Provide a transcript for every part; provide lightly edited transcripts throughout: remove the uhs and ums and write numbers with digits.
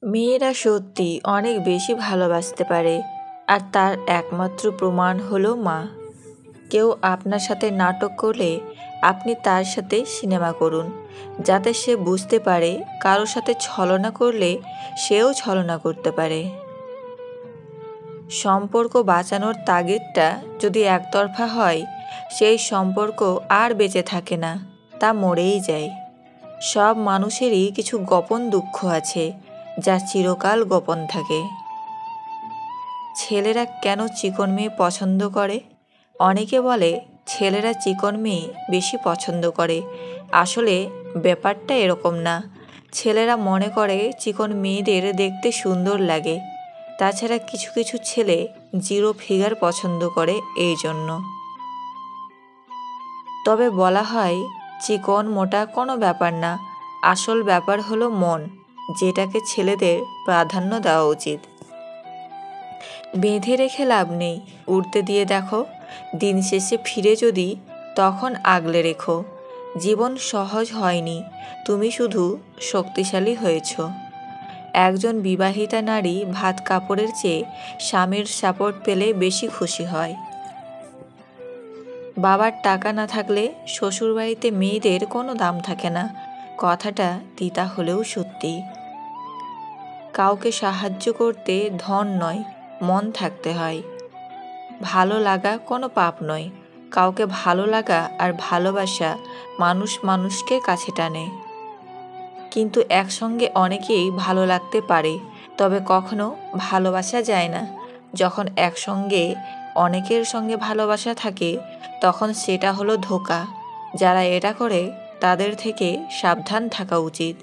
মেয়েরা সত্যি অনেক বেশি ভালোবাসতে পারে, আর তার একমাত্র প্রমাণ হলো মা। কেউ আপনার সাথে নাটক করলে আপনি তার সাথে সিনেমা করুন, যাতে সে বুঝতে পারে কারোর সাথে ছলনা করলে সেও ছলনা করতে পারে। সম্পর্ক বাঁচানোর তাগিদটা যদি একতরফা হয়, সেই সম্পর্ক আর বেঁচে থাকে না, তা মরেই যায়। সব মানুষেরই কিছু গোপন দুঃখ আছে, যা চিরকাল গোপন থাকে। ছেলেরা কেন চিকন মেয়ে পছন্দ করে? অনেকে বলে ছেলেরা চিকন মেয়ে বেশি পছন্দ করে। আসলে ব্যাপারটা এরকম না। ছেলেরা মনে করে চিকন মেয়েদের দেখতে সুন্দর লাগে। তাছাড়া কিছু কিছু ছেলে জিরো ফিগার পছন্দ করে এই জন্য। তবে বলা হয় চিকন মোটা কোনো ব্যাপার না, আসল ব্যাপার হলো মন, যেটাকে ছেলেদের প্রাধান্য দেওয়া উচিত। বেঁধে রেখে লাভ নেই, উড়তে দিয়ে দেখো। দিন শেষে ফিরে যদি তখন আগলে রেখো। জীবন সহজ হয়নি, তুমি শুধু শক্তিশালী হয়েছ। একজন বিবাহিতা নারী ভাত কাপড়ের চেয়ে স্বামীর সাপোর্ট পেলে বেশি খুশি হয়। বাবার টাকা না থাকলে শ্বশুরবাড়িতে মেয়েদের কোনো দাম থাকে না। কথাটা তিতা হলেও সত্যি। কাউকে সাহায্য করতে ধন নয়, মন থাকতে হয়। ভালো লাগা কোনো পাপ নয়। কাউকে ভালো লাগা আর ভালোবাসা মানুষ মানুষকে কাছে টানে। কিন্তু একসঙ্গে অনেকেই ভালো লাগতে পারে, তবে কখনো ভালোবাসা যায় না। যখন একসঙ্গে অনেকের সঙ্গে ভালোবাসা থাকে, তখন সেটা হলো ধোঁকা। যারা এটা করে তাদের থেকে সাবধান থাকা উচিত।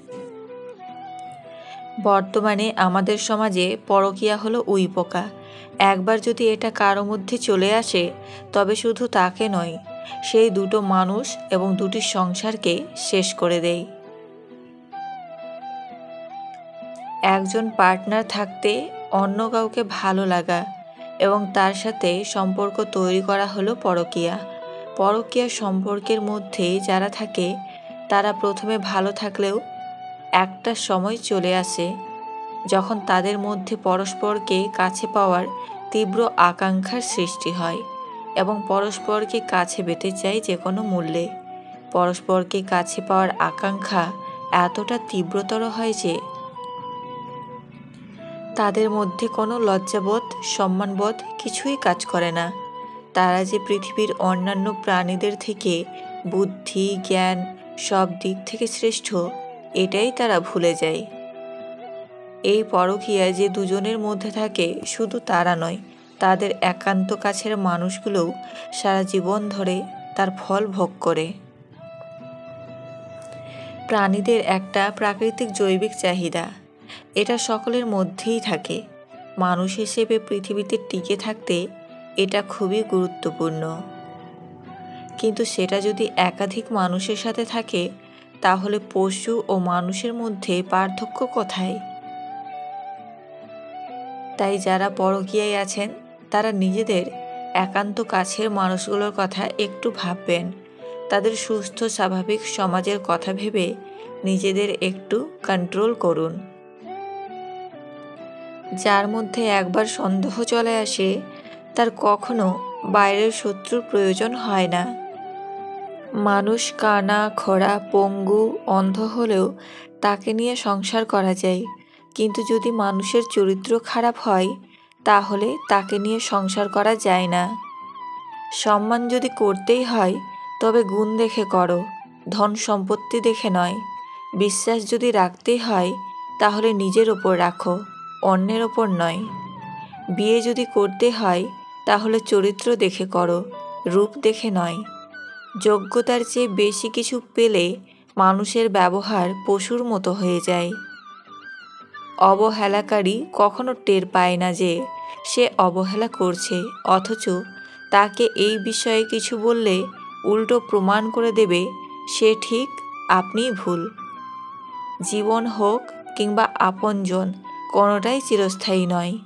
বর্তমানে আমাদের সমাজে পরকীয়া হলো উইপোকা। একবার যদি এটা কারো মধ্যে চলে আসে, তবে শুধু তাকে নয়, সেই দুটো মানুষ এবং দুটি সংসারকে শেষ করে দেয়। একজন পার্টনার থাকতে অন্য কাউকে ভালো লাগা এবং তার সাথে সম্পর্ক তৈরি করা হলো পরকীয়া। পরকীয়া সম্পর্কের মধ্যে যারা থাকে, তারা প্রথমে ভালো থাকলেও একটা সময় চলে আসে যখন তাদের মধ্যে পরস্পরকে কাছে পাওয়ার তীব্র আকাঙ্ক্ষার সৃষ্টি হয় এবং পরস্পরকে কাছে পেতে চায় যে কোনো মূল্যে। পরস্পরকে কাছে পাওয়ার আকাঙ্ক্ষা এতটা তীব্রতর হয় যে তাদের মধ্যে কোনো লজ্জাবোধ, সম্মানবোধ কিছুই কাজ করে না। তারা যে পৃথিবীর অন্যান্য প্রাণীদের থেকে বুদ্ধি, জ্ঞান সব দিক থেকে শ্রেষ্ঠ, এটাই তারা ভুলে যায়। এই পরকীয়া যে দুজনের মধ্যে থাকে, শুধু তারা নয়, তাদের একান্ত কাছের মানুষগুলোও সারা জীবন ধরে তার ফল ভোগ করে। প্রাণীদের একটা প্রাকৃতিক জৈবিক চাহিদা, এটা সকলের মধ্যেই থাকে। মানুষ হিসেবে পৃথিবীতে টিকে থাকতে এটা খুবই গুরুত্বপূর্ণ। কিন্তু সেটা যদি একাধিক মানুষের সাথে থাকে, তাহলে পশু ও মানুষের মধ্যে পার্থক্য কোথায়? তাই যারা পরকীয়ায় আছেন, তারা নিজেদের একান্ত কাছের মানুষগুলোর কথা একটু ভাববেন। তাদের সুস্থ স্বাভাবিক সমাজের কথা ভেবে নিজেদের একটু কন্ট্রোল করুন। যার মধ্যে একবার সন্দেহ চলে আসে, তার কখনো বাইরের শত্রুর প্রয়োজন হয় না। মানুষ কানা, খোড়া, পঙ্গু, অন্ধ হলেও তাকে নিয়ে সংসার করা যায়। কিন্তু যদি মানুষের চরিত্র খারাপ হয়, তাহলে তাকে নিয়ে সংসার করা যায় না। সম্মান যদি করতেই হয়, তবে গুণ দেখে করো, ধন সম্পত্তি দেখে নয়। বিশ্বাস যদি রাখতেই হয়, তাহলে নিজের ওপর রাখো, অন্যের ওপর নয়। বিয়ে যদি করতে হয়, তাহলে চরিত্র দেখে করো, রূপ দেখে নয়। যোগ্যতার চেয়ে বেশি কিছু পেলে মানুষের ব্যবহার পশুর মতো হয়ে যায়। অবহেলাকারী কখনো টের পায় না যে সে অবহেলা করছে, অথচ তাকে এই বিষয়ে কিছু বললে উল্টো প্রমাণ করে দেবে সে ঠিক, আপনিই ভুল। জীবন হোক কিংবা আপনজন, কোনোটাই চিরস্থায়ী নয়।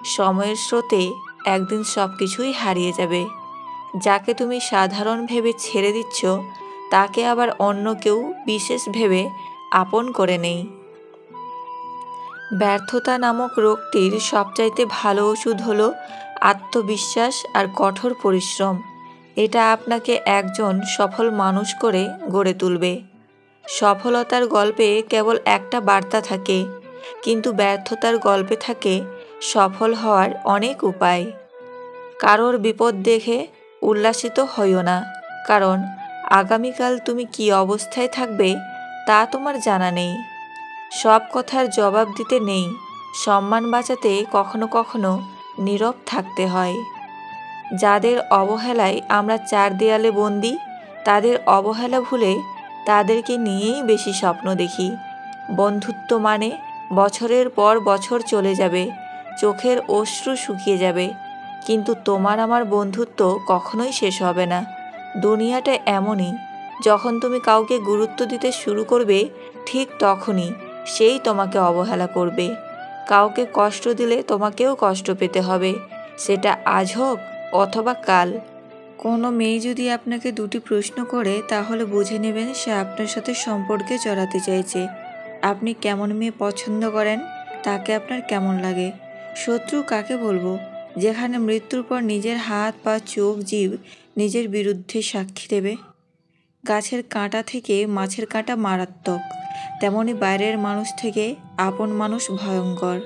সময়ের স্রোতে একদিন সব কিছুই হারিয়ে যাবে। যাকে তুমি সাধারণ ভেবে ছেড়ে দিচ্ছ, তাকে আবার অন্য কেউ বিশেষ ভেবে আপন করে নেই। ব্যর্থতা নামক রোগটির সবচাইতে ভালো ওষুধ হলো আত্মবিশ্বাস আর কঠোর পরিশ্রম। এটা আপনাকে একজন সফল মানুষ করে গড়ে তুলবে। সফলতার গল্পে কেবল একটা বার্তা থাকে, কিন্তু ব্যর্থতার গল্পে থাকে সফল হওয়ার অনেক উপায়। কারোর বিপদ দেখে উল্লাসিত হইও না, কারণ আগামীকাল তুমি কী অবস্থায় থাকবে তা তোমার জানা নেই। সব কথার জবাব দিতে নেই, সম্মান বাঁচাতে কখনো কখনো নীরব থাকতে হয়। যাদের অবহেলায় আমরা চার দেয়ালে বন্দি, তাদের অবহেলা ভুলে তাদেরকে নিয়েই বেশি স্বপ্ন দেখি। বন্ধুত্ব মানে বছরের পর বছর চলে যাবে, চোখের অশ্রু শুকিয়ে যাবে, কিন্তু তোমার আমার বন্ধুত্ব কখনোই শেষ হবে না। দুনিয়াটা এমনই, যখন তুমি কাউকে গুরুত্ব দিতে শুরু করবে ঠিক তখনই সেই তোমাকে অবহেলা করবে। কাউকে কষ্ট দিলে তোমাকেও কষ্ট পেতে হবে, সেটা আজ হোক অথবা কাল। কোনো মেয়ে যদি আপনাকে দুটি প্রশ্ন করে, তাহলে বুঝে নেবেন সে আপনার সাথে সম্পর্কে জড়াতে চাইছে। আপনি কেমন মেয়ে পছন্দ করেন, তাকে আপনার কেমন লাগে। শত্রু কাকে বলবো, যেখানে মৃত্যুর পর নিজের হাত পা চোখ জিভ নিজের বিরুদ্ধে সাক্ষী দেবে। গাছের কাঁটা থেকে মাছের কাঁটা মারাত্মক, তেমনি বাইরের মানুষ থেকে আপন মানুষ ভয়ঙ্কর।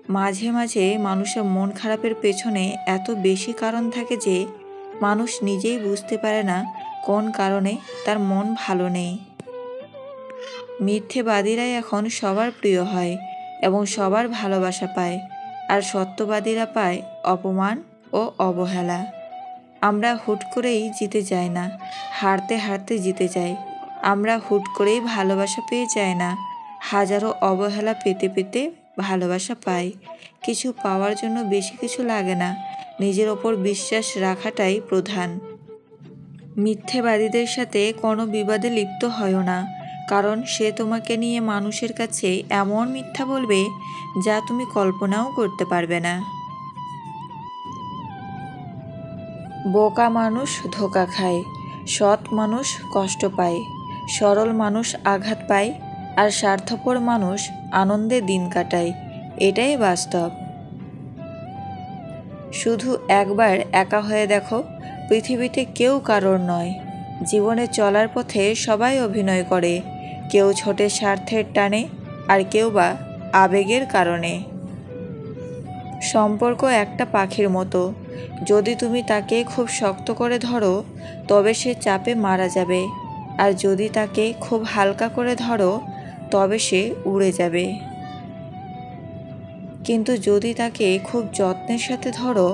মাঝে মাঝে মানুষের মন খারাপের পেছনে এত বেশি কারণ থাকে যে মানুষ নিজেই বুঝতে পারে না কোন কারণে তার মন ভালো নেই। মিথ্যেবাদীরাই এখন সবার প্রিয় হয় এবং সবার ভালোবাসা পায়, আর সত্যবাদীরা পায় অপমান ও অবহেলা। আমরা হুট করেই জিতে যাই না, হারতে হারতে জিতে যাই। আমরা হুট করেই ভালোবাসা পেয়ে যাই না, হাজারো অবহেলা পেতে পেতে ভালোবাসা পাই। কিছু পাওয়ার জন্য বেশি কিছু লাগে না, নিজের ওপর বিশ্বাস রাখাটাই প্রধান। মিথ্যেবাদীদের সাথে কোনো বিবাদে লিপ্ত হয়ও না, কারণ সে তোমাকে নিয়ে মানুষের কাছে এমন মিথ্যা বলবে যা তুমি কল্পনাও করতে পারবে না। বোকা মানুষ ধোঁকা খায়, সৎ মানুষ কষ্ট পায়, সরল মানুষ আঘাত পায়, আর স্বার্থপর মানুষ আনন্দে দিন কাটায়। এটাই বাস্তব। শুধু একবার একা হয়ে দেখো, পৃথিবীতে কেউ কারোর নয়। জীবনে চলার পথে সবাই অভিনয় করে, কেউ ছোটে স্বার্থের টানে, আর কেউ বা আবেগের কারণে। সম্পর্ক একটা পাখির মতো, যদি তুমি তাকে খুব শক্ত করে ধরো তবে সে চাপে মারা যাবে, আর যদি তাকে খুব হালকা করে ধরো তবে সে উড়ে যাবে। কিন্তু যদি তাকে খুব যত্নের সাথে ধরো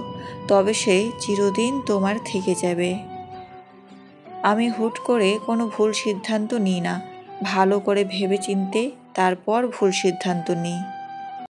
তবে সে চিরদিন তোমার থেকে যাবে। আমি হুট করে কোনো ভুল সিদ্ধান্ত নিই না, ভালো করে ভেবেচিন্তে তারপর ভুল সিদ্ধান্ত নিই।